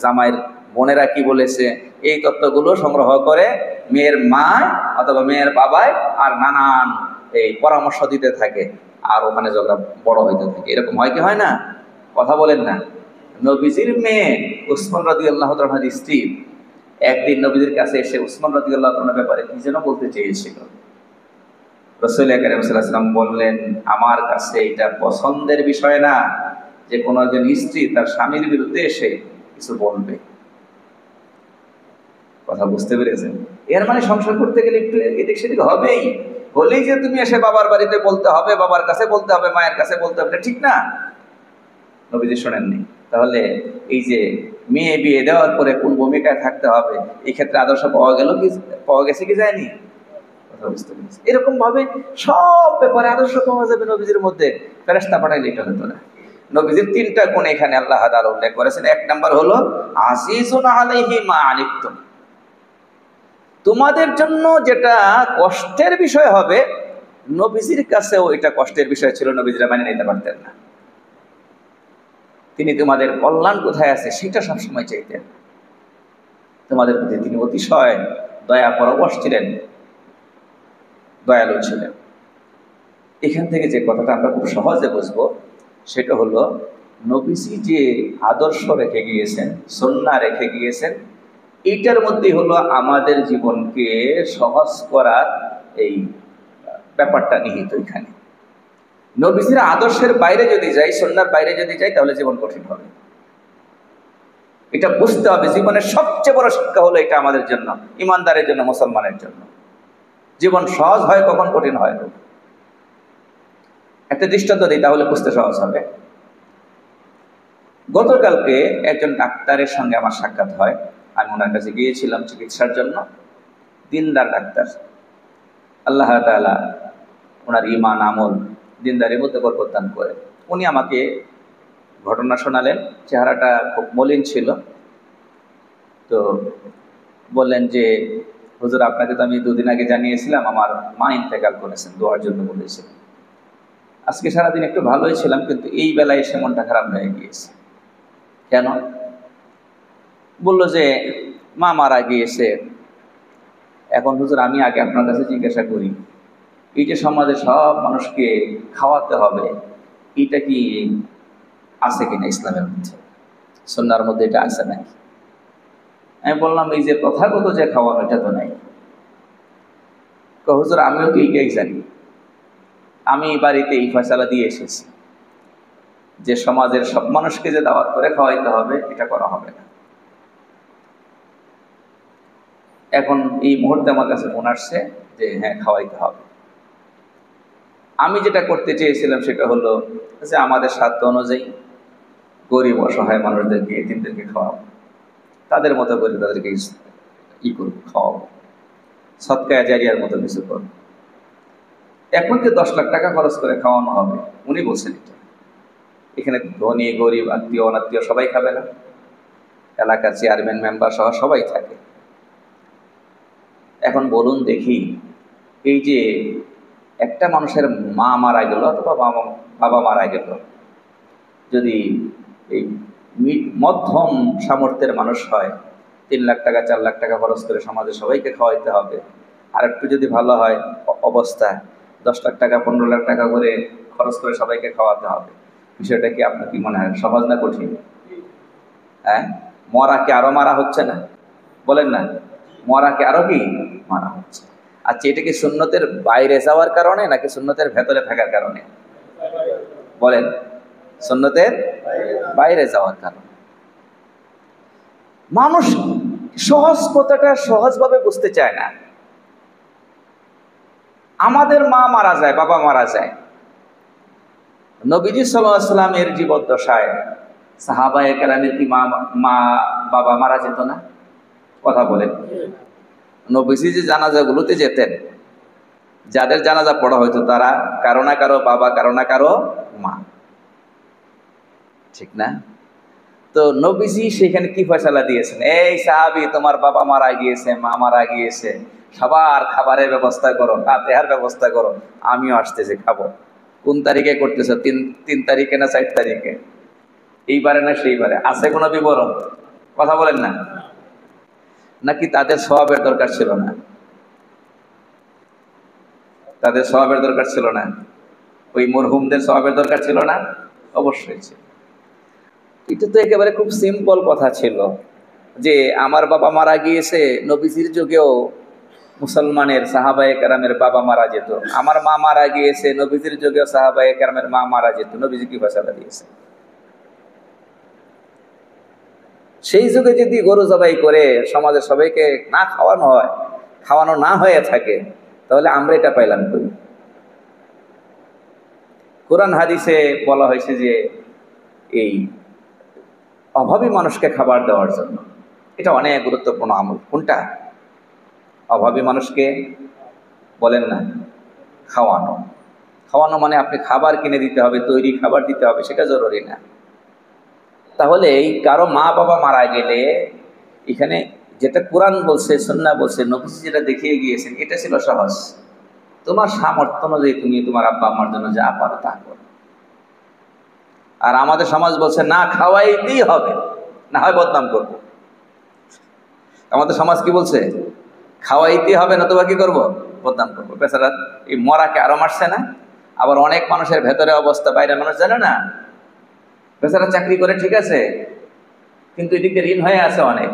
জামাইয়ের বোনেরা কি বলেছে, এই তথ্যগুলো সংগ্রহ করে মেয়ের মা অথবা মেয়ের বাবায় আর নানান এই পরামর্শ দিতে থাকে, আর ওখানে ঝগড়া বড় হইতে থাকে। এরকম হয় কি হয় না? কথা বলেন না। নবীজির মেয়ে উসমান রাদিয়াল্লাহু তাআলার স্ত্রী একদিন নবীজির কাছে এসে উসমান রাদিয়াল্লাহু তাআলার ব্যাপারে কি যেন বলতে চেয়েছিল। রাসূল কারীম সাল্লাল্লাহু আলাইহি ওয়াসাল্লাম বললেন, আমার কাছে এটা পছন্দের বিষয় না যে কোনো একজন স্ত্রী তার স্বামীর বিরুদ্ধে এসে কিছু বলবে। কথা বুঝতে পেরেছেন? এর মানে সংসার করতে গেলে একটু এদিক সেদিক হবেই। হলেই যে তুমি এসে বাবার বাড়িতে বলতে হবে, বাবার কাছে বলতে হবে, মায়ের কাছে বলতে হবে, ঠিক না? নবীজি শোনেননি। তাহলে এই যে মেয়ে বিয়ে দেওয়ার পরে কোন ভূমিকায় থাকতে হবে, এই ক্ষেত্রে আদর্শ পাওয়া গেছে কি যায়নি? কথা বুঝতে পেরেছি? এরকম ভাবে সব ব্যাপারে আদর্শ পাওয়া যাবে নবীজির মধ্যে। ফেরেশতা পাঠাইলে এটা হতো না। নবীজির 3টা গুণ এখানে আল্লাহ তাআলা উল্লেখ করেছেন। 1 নাম্বার হলো আজিজুন আলাইহি মা আনিতুম, তোমাদের জন্য যেটা কষ্টের বিষয় হবে, নবীজির কাছেও এটা কষ্টের বিষয় ছিল, নবীজিরা মানে নিতে পারতেন না। তিনি তোমাদের কল্যাণ কোথায় আছে সেটা সবসময় চাইতেন। তোমাদের প্রতি তিনি অতিশয় দয়া পরবশ ছিলেন, দয়ালু ছিলেন। এখান থেকে যে কথাটা আমরা খুব সহজে বুঝবো সেটা হলো, নবীজি যে আদর্শ রেখে গিয়েছেন, সুন্নাহ রেখে গিয়েছেন, এইটার মধ্যেই হলো আমাদের জীবনকে সহজ করার এই ব্যাপারটা নিহিত। এখানে নবীজির আদর্শের বাইরে যদি যাই, সুন্নাহর বাইরে যদি যাই, তাহলে জীবন কঠিন হবে। এটা বুঝতে হবে। জীবনের সবচেয়ে বড় শিক্ষা হলো এটা আমাদের জন্য, ইমানদারের জন্য, মুসলমানের জন্য। জীবন সহজ হয় কখন, কঠিন হয়। একটা দৃষ্টান্ত দিই, তাহলে বুঝতে সহজ হবে। গতকালকে একজন ডাক্তারের সঙ্গে আমার সাক্ষাৎ হয়। আমি ওনার কাছে গিয়েছিলাম চিকিৎসার জন্য। দিনদার ডাক্তার, আল্লাহ তাআলা ওনার ঈমান, আমল, দিনদারির মধ্যে বরকত দান করে। উনি আমাকে ঘটনা শোনালেন। চেহারাটা খুব মলিন ছিল। তো বললেন যে হুজুর আপনাকে তো আমি 2 দিন আগে জানিয়েছিলাম আমার মা ইন্তেকাল করেছেন, দোয়ার জন্য বলেছিলেন। আজকে সারাদিন একটু ভালোই ছিলাম, কিন্তু এই বেলায় এসে মনটা খারাপ হয়ে গিয়েছে। কেন? বলল যে মা মারা গিয়েছে। এখন হুজুর আমি আগে আপনার কাছে জিজ্ঞাসা করি, এই যে সমাজে সব মানুষকে খাওয়াতে হবে, এটা কি আছে কিনা ইসলামের মধ্যে, সুন্নাহর মধ্যে এটা আছে নাকি? আমি বললাম এই যে প্রথাগত যে খাওয়ানো, এটা তো নাই। হুজুর আমিও তো এইটাই জানি, আমি বাড়িতে এই ফয়সালা দিয়ে এসেছি যে সমাজের সব মানুষকে যে দাওয়াত করে খাওয়াইতে হবে, এটা করা হবে না। এখন এই মুহূর্তে আমার কাছে ফোন আসছে যে হ্যাঁ খাওয়াইতে হবে। আমি যেটা করতে চেয়েছিলাম সেটা হলো যে আমাদের সাধ্য অনুযায়ী গরিব অসহায় মানুষদেরকে, এতিমদেরকে খাওয়াবো, তাদের মতো করে তাদেরকে করবো, খাওয়াবো, সদকায়ে জারিয়ার মতো কিছু করবো। এখন যে 10 লাখ টাকা খরচ করে খাওয়ানো হবে, উনি বলছেন এটা এখানে ধনী গরিব আত্মীয় অনাত্মীয় সবাই খাবে না, এলাকার চেয়ারম্যান মেম্বার সহ সবাই থাকে। এখন বলুন দেখি, এই যে একটা মানুষের মা মারা গেল অথবা বাবা মারা গেল, যদি এই মধ্যম সামর্থ্যের মানুষ হয়, 3 লাখ টাকা 4 লাখ টাকা খরচ করে সমাজে সবাইকে খাওয়াইতে হবে, আর একটু যদি ভালো হয় অবস্থা 10 লাখ টাকা 15 লাখ টাকা করে খরচ করে সবাইকে খাওয়াতে হবে। বিষয়টা কি আপনার কি মনে হয় সহজ না কঠিন? হ্যাঁ, মরাকে আরো মারা হচ্ছে না? বলেন না, মরাকে আরো কি মারা হচ্ছে? আচ্ছা, এটা কি সুন্নতের বাইরে যাওয়ার কারণে নাকি সুন্নতের ভেতরে থাকার কারণে? বলেন, সুন্নতের বাইরে যাওয়ার কারণে। মানুষ সহজ কথাটা সহজভাবে বুঝতে চায় না। আমাদের মা মারা যায়, বাবা মারা যায়, নবীজি সাল্লাল্লাহু আলাইহি ওয়াসাল্লামের জীবদ্দশায় সাহাবায়ে কেরামের কি মা বাবা মারা যেত না? কথা বলেন। নবীজি যে জানাজাগুলোতে যেতেন, যাদের জানাজা পড়া হয়তো তারা কারো না কারো বাবা, কারো না কারো মা, ঠিক না? তো নবীজি সেখানে কি ফয়সালা দিয়েছেন, এই সাহাবী তোমার বাবা মারা গিয়েছে, মা মারা গিয়েছে, সবার খাবারের ব্যবস্থা করো, ফাতিহার ব্যবস্থা করো, আমিও আসতেছি খাবো। কোন তারিখে করতেছ? 3 তারিখে না 4 তারিখে? এইবারে না সেইবারে? আছে কোনো বিবরণ? কথা বলেন না। নাকি তাদের সওয়াবের দরকার ছিল না? তাদের সওয়াবের দরকার ছিল না? ওই মরহুমদের সওয়াবের দরকার ছিল না? অবশ্যই ছিল। এটা তো একেবারে খুব সিম্পল কথা ছিল যে আমার বাবা মারা গিয়েছে, নবীজির যুগেও মুসলমানের সাহাবায়ে কেরামের বাবা মারা যেত। আমার মা মারা গিয়েছে, নবীজির যুগেও সাহাবায়ে কেরামের মা মারা যেত। নবীজি কি ফয়সালা দিয়েছে? সেই যুগে যদি গরু জবাই করে সমাজের সবাইকে না খাওয়ানো হয়, খাওয়ানো না হয়ে থাকে, তাহলে আমরা এটা পাইলাম কই? কোরআন হাদিসে বলা হয়েছে যে এই অভাবী মানুষকে খাবার দেওয়ার জন্য, এটা অনেক গুরুত্বপূর্ণ আমল। কোনটা? অভাবী মানুষকে, বলেন না, খাওয়ানো। খাওয়ানো মানে আপনি খাবার কিনে দিতে হবে, তৈরি খাবার দিতে হবে, সেটা জরুরি না। তাহলে এই কারো মা বাবা মারা গেলে এখানে যেটা কোরআন বলছে, সুন্নাহ বলছে, নবীজি যেটা দেখিয়ে গিয়েছেন, এটা ছিল সহজ। তোমার সামর্থ্য অনুযায়ী তুমি তোমার আব্বা আম্মার জন্য যা পারো তা করো। আর আমাদের সমাজ বলছে না, খাওয়াইতেই হবে, না হয় বদনাম করবো। আমাদের সমাজ কি বলছে? খাওয়াইতে হবে, নতুবা কি করবো? বদনাম করবো। বেচারা এই মরাকে আরো মারছে না? আবার অনেক মানুষের ভেতরে অবস্থা বাইরে মানুষ জানে না। বেচারা চাকরি করে ঠিক আছে, কিন্তু এদিকে ঋণ হয়ে আছে অনেক,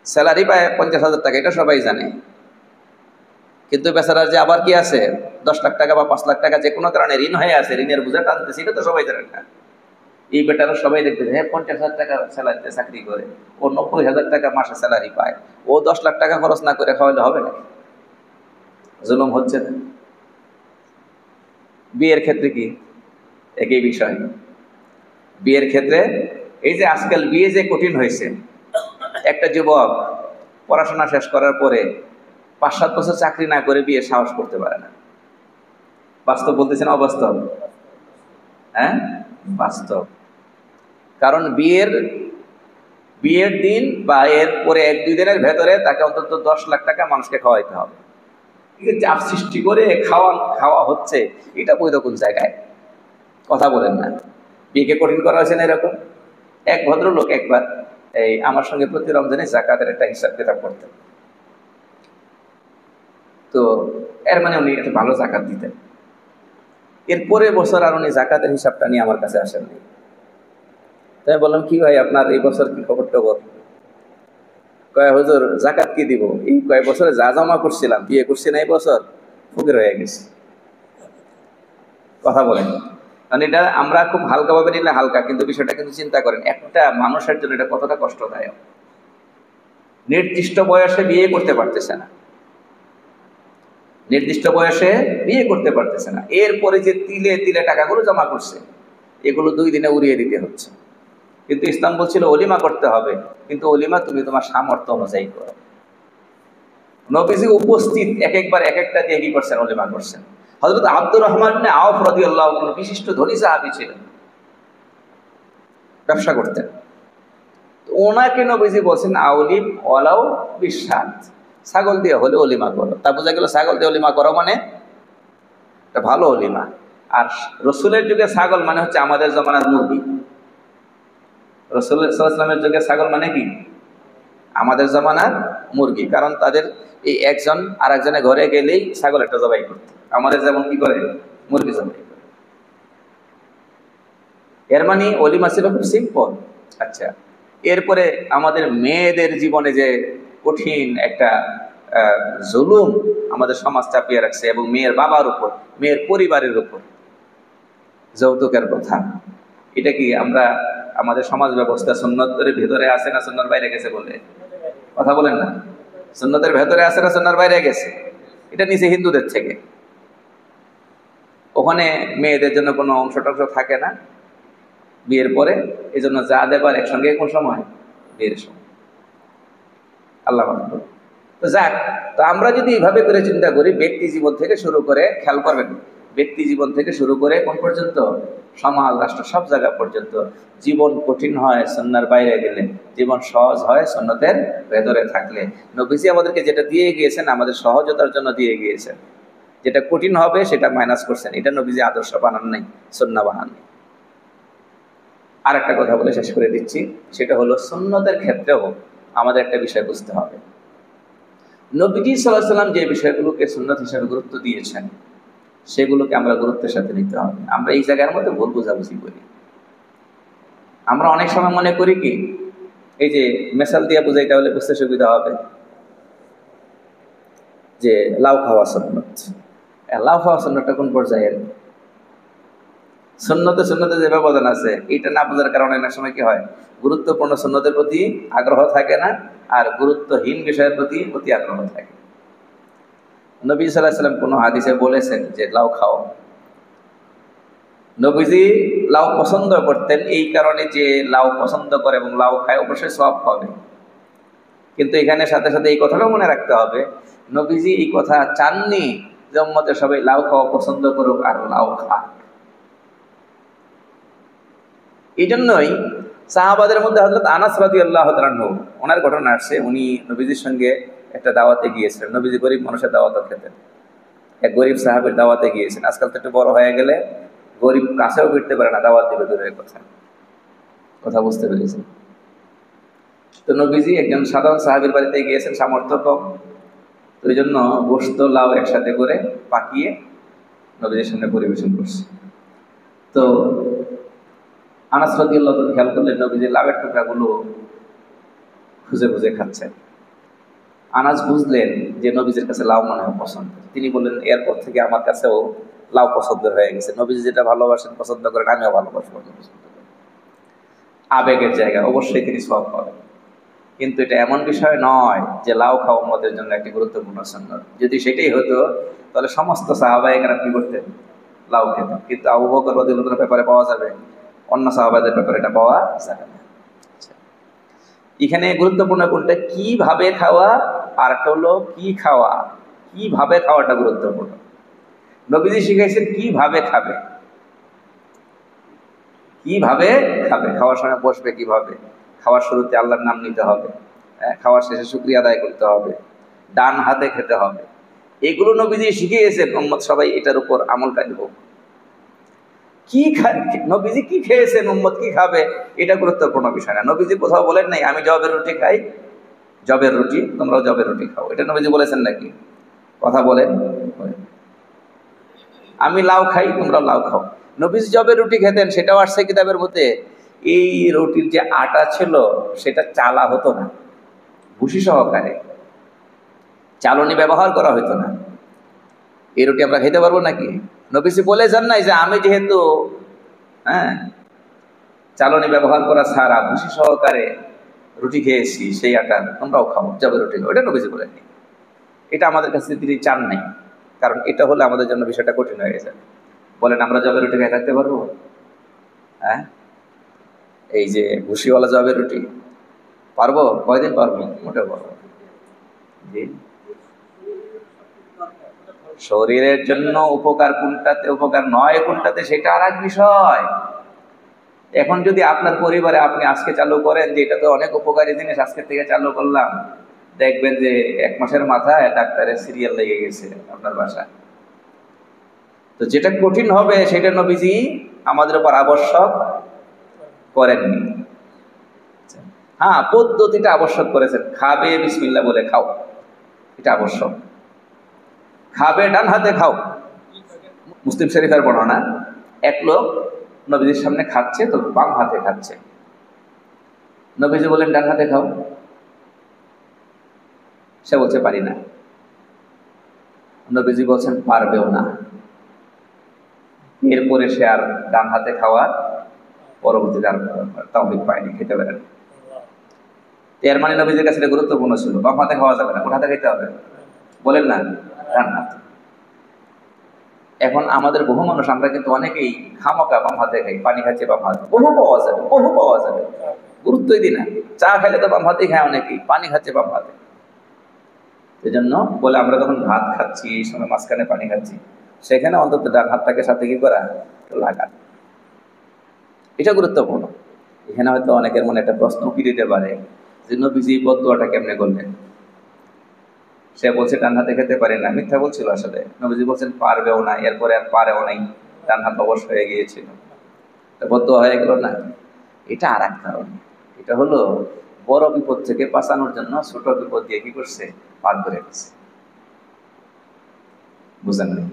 স্যালারি পায় 50,000 টাকা, এটা সবাই জানে। কিন্তু বেচারার যে আবার কি আছে 10 লাখ টাকা বা 5 লাখ টাকা যে কোনো কারণে ঋণ হয়ে আছে, ঋণের বোঝা টানতেছে, এটা তো সবাই জানে না। এই বেটারা সবাই দেখতেছে, হ্যাঁ 50,000 টাকা স্যালারিতে চাকরি করে, ও 90,000 টাকা মাসে স্যালারি পায়, ও 10 লাখ টাকা খরচ না করে খাওয়াইলে হবে না? জুলুম হচ্ছে না? বিয়ের ক্ষেত্রে কি একই বিষয়। বিয়ের ক্ষেত্রে এই যে আজকাল বিয়ে যে কঠিন হয়েছে, একটা যুবক পড়াশোনা শেষ করার পরে 5-7 বছর চাকরি না করে বিয়ে সাহস করতে পারে না। বাস্তব বলতেছেন অবাস্তব? হ্যাঁ, বাস্তব। কারণ বিয়ের বিয়ের দিন বা এর পরে 1-2 দিনের ভেতরে তাকে অন্তত 10 লাখ টাকা মানুষকে খাওয়াইতে হবে। চাপ সৃষ্টি করে খাওয়া হচ্ছে, এটা বৈধ কোন জায়গায়? কথা বলেন না। বিয়েকে কঠিন করা হয়েছে না এরকম? এক ভদ্রলোক একবার আমার সঙ্গে প্রতি রমজানে যাকাতের একটা হিসাব কিতাব করতেন। তো এর মানে উনি একটা ভালো যাকাত দিতেন। এরপরে বছর আর উনি যাকাতের হিসাবটা নিয়ে আমার কাছে আসেননি। তাই বললাম, কি ভাই আপনার এই বছর কি খবর টবর? কয় হুজুর যাকাত কি দিব, এই কয়েক বছরে যা জমা করছিলাম, বিয়ে করছি না এই বছর, ফকির হয়ে গেছে। কথা বলেন, মানে এটা আমরা খুব হালকাভাবে নিলে হালকা, কিন্তু বিষয়টা কিন্তু চিন্তা করেন একটা মানুষের জন্য এটা কতটা কষ্টদায়ক। নির্দিষ্ট বয়সে বিয়ে করতে পারতেছে না, নির্দিষ্ট বয়সে বিয়ে করতে পারতেছে না, এরপরে যে তিলে তিলে টাকাগুলো জমা করছে এগুলো 2 দিনে উড়িয়ে দিতে হচ্ছে। কিন্তু ইসলাম বলছিল অলিমা করতে হবে, কিন্তু অলিমা তুমি তোমার সামর্থ্য অনুযায়ী করো। নবীজি উপস্থিত একবার এক একটা দিয়ে কি করছেন, অলিমা করছেন। হযরত আব্দুর রহমান ইবনে আওফ রাদিয়াল্লাহু আনহু বিশিষ্ট ধনী সাহাবী ছিলেন, ব্যবসা করতেন। তো ওনাকে নবীজি বলছেন আউলিম ওয়ালাউ বিশাত, ছাগল দিয়ে হলে অলিমা করো। তা বোঝা গেল ছাগল দিয়ে অলিমা করো মানে একটা ভালো অলিমা। আর রসুলের যুগে ছাগল মানে হচ্ছে আমাদের জমানার মুরগি। রাসূল সাল্লাল্লাহু আলাইহি ওয়াসাল্লামের যুগে ছাগল মানে কি আমাদের জমানার মুরগি, কারণ তাদের এই একজন আর একজনের ঘরে গেলেই ছাগল একটা জবাই করত, আমাদের যেমন কি করে মুরগি জবাই করে। এর মানে অলিমা ছিল খুব সিম্পল। আচ্ছা, এরপরে আমাদের মেয়েদের জীবনে যে কঠিন একটা জুলুম আমাদের সমাজ চাপিয়ে রাখছে, এবং মেয়ের বাবার উপর, মেয়ের পরিবারের উপর যৌতুকের কথা, এটা কি আমরা আমাদের সমাজ ব্যবস্থা সুন্নতের ভেতরে আছে না সুন্নার বাইরে গেছে বলে? কথা বলেন না। সুন্নতের ভেতরে আছে না সুন্নার বাইরে গেছে? এটা নিচে হিন্দুদের থেকে, ওখানে মেয়েদের জন্য কোনো অংশ টংশ থাকে না বিয়ের পরে, এই জন্য যা দেবার একসঙ্গে কোন সময় বিয়ের সময়। আল্লাহ আকবার। তো যাক, তো আমরা যদি এইভাবে করে চিন্তা করি, ব্যক্তি জীবন থেকে শুরু করে, খেয়াল করবেন, ব্যক্তি জীবন থেকে শুরু করে কোন পর্যন্ত, সমাজ রাষ্ট্র সব জায়গা পর্যন্ত জীবন কঠিন হয় সুন্নার বাইরে গেলে, জীবন সহজ হয় সুন্নতের ভেতরে থাকলে। নবীজি আমাদেরকে যেটা দিয়ে গিয়েছেন আমাদের সহজতার জন্য দিয়ে গিয়েছেন, যেটা কঠিন হবে সেটা মাইনাস করছেন, এটা নবীজি আদর্শ বানান নাই, সুন্নাহ বানান নাই। আর একটা কথা বলে শেষ করে দিচ্ছি, সেটা হলো সুন্নতের ক্ষেত্রেও আমাদের একটা বিষয় বুঝতে হবে। নবীজি সাল্লাল্লাহু আলাইহি ওয়াসাল্লাম যে বিষয়গুলোকে সুন্নাত হিসেবে গুরুত্ব দিয়েছেন সেগুলোকে আমরা গুরুত্বের সাথে নিতে হবে। আমরা এই জায়গার মধ্যে ভুল বোঝাবুঝি করি। আমরা অনেক সময় মনে করি কি, এই যে মেসাল দিয়ে বুঝাইতে হলে বুঝতে সুবিধা হবে, যে লাউ খাওয়া সুন্নত। লাউ খাওয়া সুন্নতটা কোন পর্যায়ের? সুন্নতে সুন্নতে যে ব্যবধান আছে, এটা না বোঝার কারণে অনেক সময় কি হয়, গুরুত্বপূর্ণ সুন্নতের প্রতি আগ্রহ থাকে না, আর গুরুত্বহীন বিষয়ের প্রতি অতি আগ্রহ থাকে। নবী সাল্লাল্লাহু আলাইহি ওয়াসাল্লাম কোনো হাদিসে বলেছেন যে লাউ খাও। নবীজি লাউ পছন্দ করতেন, এই কারণে যে লাউ পছন্দ করে এবং লাউ খায় অবশ্যই সওয়াব পাবে। কিন্তু এখানে সাথে সাথে এই কথাটাও মনে রাখতে হবে, নবীজি এই কথা চাননি যে উম্মতের সবাই লাউ খাওয়া পছন্দ করুক আর লাউ খাক। এই জন্যই সাহাবাদের মধ্যে হযরত আনাস রাদিয়াল্লাহু তাআলা আনহু, ওনার ঘটনা আসছে, উনি নবীজির সঙ্গে একটা দাওয়াতে গিয়েছিলেন। নবীজি গরিব মানুষের দাওয়াতও খেতেন, এক গরিব সাহাবীর দাওয়াতে গিয়েছেন। আজকাল তো একটু বড় হয়ে গেলে গরিব কাছেও ফিরতে পারে না, দাওয়াত দিবে দূরের কথা। কথা বুঝতে পেরেছেন? তো নবীজি একজন সাধারণ সাহাবীর বাড়িতে গিয়েছেন, সামর্থ্য কম, তো এই জন্য গোশত লাউ একসাথে করে পাকিয়ে নবীজির সামনে পরিবেশন করছে। তো আনাস রাদিয়াল্লাহু তাআলা খেয়াল করলেন নবীজি লাউয়ের টুকরাগুলো খুঁজে খুঁজে খাচ্ছেন। আনাস বুঝলেন যে নবীজির কাছে লাউ মনে হয় পছন্দ। তিনি বললেন, এরপর থেকে আমার কাছেও লাউ পছন্দের হয়ে গেছে। নবীজি যেটা ভালোবাসেন, পছন্দ করেন, আমিও ভালোবাসবো। আবেগের জায়গা, অবশ্যই তিনি সওয়াব পাবেন। কিন্তু এটা এমন বিষয় নয় যে লাউ খাওয়া উম্মতের জন্য একটি গুরুত্বপূর্ণ সুন্নাত। যদি সেটাই হতো তাহলে সমস্ত সাহাবায়ে কেরাম কি করতেন? লাউ খেতেন। কিন্তু আবু বকর রাদিয়াল্লাহু আনহুর ব্যাপারে পাওয়া যাবে, অন্য সাহাবাদের ব্যাপারে এটা পাওয়া যাবে না। এখানে গুরুত্বপূর্ণ কোনটা, কিভাবে খাওয়া, আর একটা হলো কি খাওয়া, কিভাবে খাওয়াটা গুরুত্বপূর্ণ। নবীজি শিখাইছেন কিভাবে খাবে, কিভাবে খাবে, খাওয়ার সময় বসবে কিভাবে, খাওয়ার শুরুতে আল্লাহর নাম নিতে হবে, হ্যাঁ, খাওয়ার শেষে শুকরিয়া আদায় করতে হবে, ডান হাতে খেতে হবে। এগুলো নবীজি শিখিয়েছে, উম্মত সবাই এটার উপর আমলকারী হোক। কি নবীজি কি খেয়েছেন, উম্মত কি খাবে, এটা গুরুত্বপূর্ণ বিষয় না। নবীজি কোথাও বলেন নাই আমি জবের রুটি খাই, জবের রুটি তোমরাও জবের রুটি খাও, এটা নবীজি বলেছেন নাকি? কথা বলেন। আমি লাউ খাই, তোমরাও লাউ খাও। নবীজি জবের রুটি খেতেন, সেটাও আসছে কিতাবের মধ্যে। এই রুটির যে আটা ছিল সেটা চালা হতো না, ভুসি সহকারে, চালনি ব্যবহার করা হতো না। এই রুটি আমরা খেতে পারবো নাকি? নবীজি বলেছেন নাই যে আমি যেহেতু হ্যাঁ চালনি ব্যবহার করা ছাড়া ভুসি সহকারে রুটি খেয়েছি, সেই আটা তোমরাও খাও, জবের রুটি খাও, এটা নবীজি বলেননি। এটা আমাদের কাছে তিনি চান নাই, কারণ এটা হলে আমাদের জন্য বিষয়টা কঠিন হয়ে গেছে। বলেন আমরা জবের রুটি খেয়ে থাকতে পারবো? হ্যাঁ, এই যে ভুসিওয়ালা জবের রুটি পারবো? কয়দিন পারবো? মোটে পারবো। জি, শরীরের জন্য উপকার কোনটাতে, উপকার নয় কোনটাতে, সেটা আর এক বিষয়। এখন যদি আপনার পরিবারে আপনি আজকে চালু করেন যে এটা তো অনেক উপকারী জিনিস, আজকের থেকে চালু করলাম, দেখবেন যে 1 মাসের মাথায় ডাক্তারের সিরিয়াল লেগে গেছে আপনার বাসায়। তো যেটা কঠিন হবে সেটা নবীজি আমাদের উপর আবশ্যক করেননি। হ্যাঁ, পদ্ধতিটা আবশ্যক করেছেন, খাবে বিসমিল্লাহ বলে খাও, এটা আবশ্যক। খাবে ডান হাতে খাও। মুসলিম শরীফের বর্ণনা, এক লোক নবীজির সামনে খাচ্ছে, তো বাম হাতে খাচ্ছে। নবীজি বলেন ডান হাতে খাও, সে বলছে পারি না। নবীজি বলছেন পারবেও না। এরপরে সে আর ডান হাতে খাওয়ার পরবর্তীতে আর তৌফিক পায়নি, খেতে পারেন। এর মানে নবীজির কাছে এটা গুরুত্বপূর্ণ ছিল, বাম হাতে খাওয়া যাবে না, কোন হাতে খেতে হবে বলেন না? ডান হাতে। এখন আমাদের বহু মানুষ, আমরা কিন্তু অনেকেই খামকা বাম হাতে খাই, পানি খাচ্ছে বাম হাতে, বহু পাওয়া যাবে, বহু পাওয়া যাবে, গুরুত্বই দিই না। চা খাইলে তো বাম হাতেই খায় অনেকেই, পানি খাচ্ছে বাম হাতে। এই জন্য বলে আমরা যখন ভাত খাচ্ছি, এই সময় মাঝখানে পানি খাচ্ছি, সেখানে অন্তত ডান হাতটাকে সাথে কি করা, লাগান, এটা গুরুত্বপূর্ণ। এখানে হয়তো অনেকের মনে একটা প্রশ্ন কি দিতে পারে যে নবীজি বদদুয়াটা কেমনে করলেন? সে বলছে ডান হাতে খেতে পারে না, মিথ্যা বলছিল আসলে। নবীজি বলছেন পারবেও না, এরপরে আর পারেও নাই, ডান হাত অবশ হয়ে গিয়েছিল, বদদুয়া হয়ে গেল না। এটা আর এক কারণ। এটা হলো বড় বিপদ থেকে বাঁচানোর জন্য ছোট বিপদ দিয়ে কি করছে, পার করে গেছে। বুঝলেন না?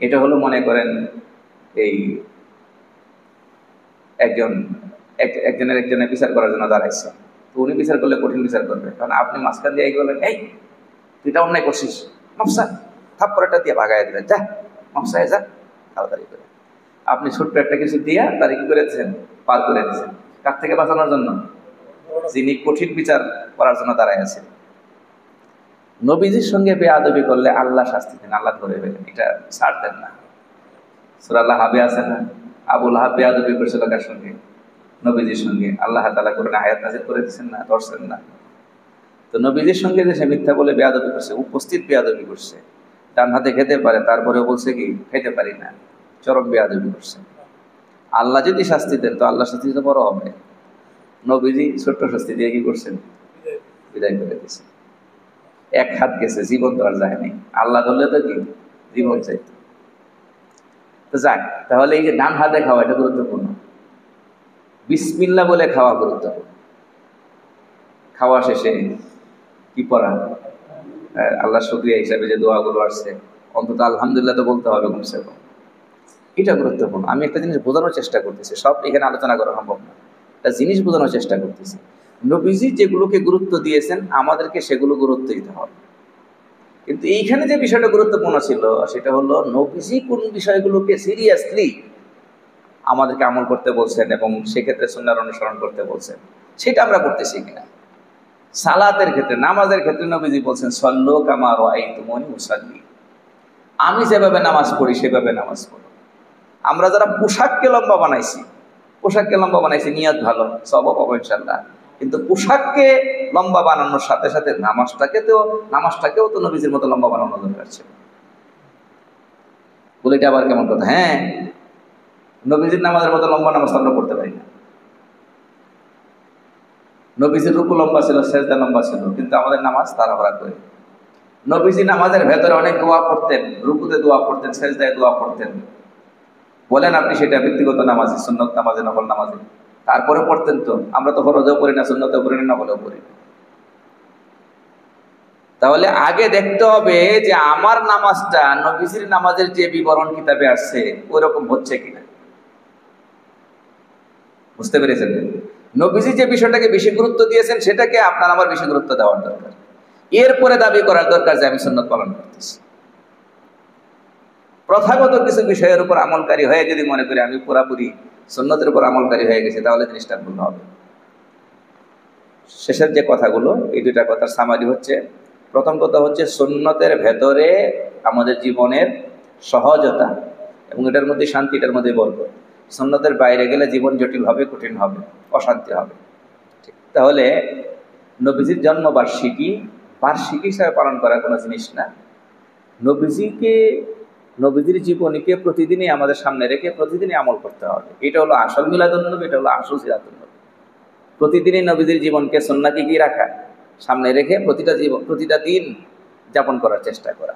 এটা হলো মনে করেন এই একজনের বিচার করার জন্য দাঁড়াইছে, তো উনি বিচার করলে কঠিন বিচার করবে, কারণ আপনি মাঝখান দিয়ে বললেন এই তুই এটা অন্যায় করছিস, মাফসা, থাপ্পড়টা দিয়ে ভাগায় দিলেন, যা মাফসায় যা, তাড়াতাড়ি করে। আপনি ছোট্ট একটা কিছু দিয়া তারা কি করে দিচ্ছেন, পার করে দিচ্ছেন। কার থেকে বাঁচানোর জন্য? যিনি কঠিন বিচার করার জন্য দাঁড়ায় আছে। নবীজির সঙ্গে বেয়াদবি করলে আল্লাহ শাস্তি দেন, আল্লাহ ধরে ফেলেন, এটা ছাড় দেন না। সূরা লাহাবে আছে না, আবু লাহাব বেয়াদবি করেছিল কার সঙ্গে? নবীজির সঙ্গে। আল্লাহ তাআলা কোরআনে আয়াত নাযিল করে দিচ্ছেন না, ধরছেন না। তো নবীজির সঙ্গে যে সে মিথ্যা বলে বেয়াদবি করছে, উপস্থিত বেয়াদবি করছে, ডান হাতে খেতে পারে, তারপরেও বলছে কি খেতে পারি না, চরম বেয়াদবি করছে। আল্লাহ যদি শাস্তি দেন তো আল্লাহ শাস্তি তো বড় হবে। নবীজি ছোট্ট শাস্তি দিয়ে কি করছেন, বিদায় করে দিয়েছে। এক হাত গেছে, জীবন তো আর যায়নি। আল্লাহ ধরলে তো কি জীবন চাইত। তো যাক, তাহলে এই যে ডান হাতে খাওয়া, এটা গুরুত্বপূর্ণ। বিসমিল্লাহ বলে খাওয়া গুরুত্বপূর্ণ। খাওয়া শেষে কি পড়া, আল্লাহ শুকরিয়া হিসাবে যে দোয়াগুলো আসছে, অন্তত আলহামদুলিল্লাহ তো বলতে হবে কমসে কম, এটা গুরুত্বপূর্ণ। আমি একটা জিনিস বোঝানোর চেষ্টা করতেছি, সব এখানে আলোচনা করা সম্ভব না, একটা জিনিস বোঝানোর চেষ্টা করতেছি। নবীজি যেগুলোকে গুরুত্ব দিয়েছেন আমাদেরকে সেগুলো গুরুত্ব দিতে হবে। কিন্তু এইখানে যে বিষয়টা গুরুত্বপূর্ণ ছিল সেটা হলো নবীজি কোন বিষয়গুলোকে সিরিয়াসলি আমাদেরকে আমল করতে বলছেন এবং সেক্ষেত্রে সুন্নাহর অনুসরণ করতে বলছেন, সেটা আমরা করতেছি কিনা। সালাতের ক্ষেত্রে, নামাজের ক্ষেত্রে নবীজি বলছেন সল্লু কামা রাআইতুমুনি উসাল্লি, আমি যেভাবে নামাজ পড়ি সেভাবে নামাজ পড়ো। আমরা যারা পোশাককে লম্বা বানাইছি নিয়ত ভালো, সওয়াব পাবো ইনশাআল্লাহ, কিন্তু পোশাককে লম্বা বানানোর সাথে সাথে নামাজটাকেও তো নবীজির মতো লম্বা বানানো দরকার ছিল। বলে এটা আবার কেমন কথা? হ্যাঁ, নবীজির নামাজের মতো লম্বা নামাজ আমরা পড়তে পারি না। নবীজির রুকু লম্বা ছিল, সেজদা লম্বা ছিল, কিন্তু আমাদের নামাজ তাড়াহুড়া করে। নবীজি নামাজের ভেতরে অনেক দোয়া পড়তেন, রুকুতে দোয়া পড়তেন, সেজদায় দোয়া পড়তেন। বলেন আপনি সেটা ব্যক্তিগত নামাজে, সুন্নত নামাজে, নফল নামাজে, তারপরে পড়তেন তো। আমরা তো ফরজও পড়ি না, সুন্নতও পড়ি না, নফলও পড়ি না। তাহলে আগে দেখতে হবে যে আমার নামাজটা নবীজির নামাজের যে বিবরণ কিতাবে আসছে ওই রকম হচ্ছে কিনা। বুঝতে পেরেছেন? নবীজি যে বিষয়টাকে বেশি গুরুত্ব দিয়েছেন সেটাকে আপনার আমার বেশি গুরুত্ব দেওয়ার দরকার। এরপরে দাবি করার দরকার যে আমি সুন্নত পালন করতেছি। প্রথাগত কিছু বিষয়ের উপর আমলকারী হয়ে যদি মনে করি আমি পুরাপুরি সুন্নতের উপর আমলকারী হয়ে গেছি, তাহলে জিনিসটা ভুল হবে। শেষের যে কথাগুলো, এই দুইটা কথার সামারি হচ্ছে, প্রথম কথা হচ্ছে সুন্নতের ভেতরে আমাদের জীবনের সহজতা এবং এটার মধ্যে শান্তি, এটার মধ্যে বলবো। সুন্নতের বাইরে গেলে জীবন জটিল হবে, কঠিন হবে, অশান্তি হবে। ঠিক, তাহলে নবীজির জন্মবার্ষিকী বার্ষিকী হিসাবে পালন করা কোনো জিনিস না। নবীজির জীবনীকে প্রতিদিনই আমাদের সামনে রেখে প্রতিদিনই আমল করতে হবে। এটা হলো আসল মিলাদুন নবী, এটা হলো আসল সিরাতুন নবী। প্রতিদিনই নবীজির জীবনকে সুন্নাহকে কি রাখা, সামনে রেখে প্রতিটা দিন যাপন করার চেষ্টা করা।